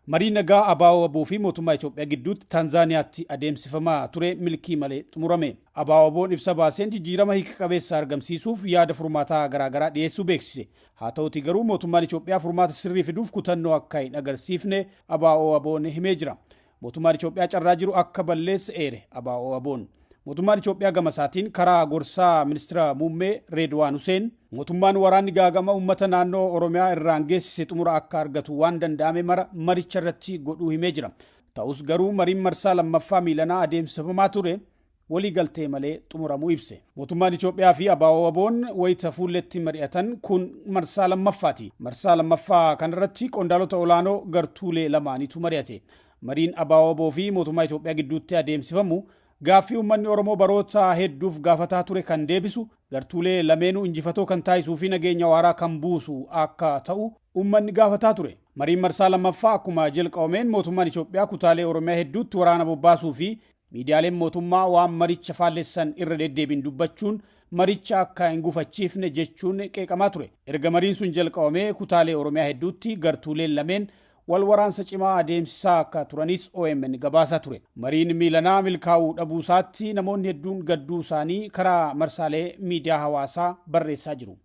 Mariin nagaa ABO fi mootummaa Itoophiyaa gidduutti Taanzaaniyaatti adeemsifamaa ture milkii malee xumurame. ABO'n ibsa baaseen jijjiirama hiika qabeessa argamsiisuuf yaada furmaataa garaagaraa dhiyeessuu beeksise. Haa ta'uti garuu mootummaan Itoophiyaa furmaata sirrii fiduuf kutannoo akka hin agarsiifne ABO'n himee jira. Mootummaan Itoophiyaa carraa jiru akka balleessa eere ABO'n. Mootummaan Itoophiyaa gama isaatiin karaa gorsaa ministeera muummee Reedwaan Huseen mootummaan waraanni gaagama uummata naannoo Oromiyaa irraan geessise xumura akka argatu waan danda'ame mara maricha irratti godhuu himee jira. Ta'us garuu mariin marsaa lammaffaa miilanaa adeemsifamaa ture walii galtee malee xumuramuu ibse. Mootummaan Itoophiyaa fi ABO'n wayita fuulletti mari'atan kun marsaa lammaffaati. Marsaa lammaffaa kanarratti qondaalota olaanoo gartuulee lamaaniitu mari'ate. Mariin ABO fi mootummaa Itoophiyaa gidduutti adeemsifamu gaaffii uummanni Oromoo baroota hedduuf gaafataa ture kan deebisu gartuulee lameenuu injifatoo kan taasisuu fi nageenya waaraa kan buusu akka ta'u uummanni gaafataa ture. Mariin marsaa lammaffaa akkuma jalqabameen mootummaan Itoophiyaa kutaalee Oromiyaa hedduutti waraana bobbaasuu fi miidiyaaleen mootummaa waan maricha faallessan irra deddeebiin dubbachuun maricha akka hin gufachiifne jechuun qeeqamaa ture. Erga mariin sun jalqabamee kutaalee Oromiyaa hedduutti gartuuleen lameen wal waraansa cimaa adeemsisaa akka turanis OMN gabaasaa ture. Mariin miilanaa milkaa'uu dhabuusaatti namoonni hedduun gadduu isaanii karaa marsaalee miidiyaa hawaasaa barreessaa jiru.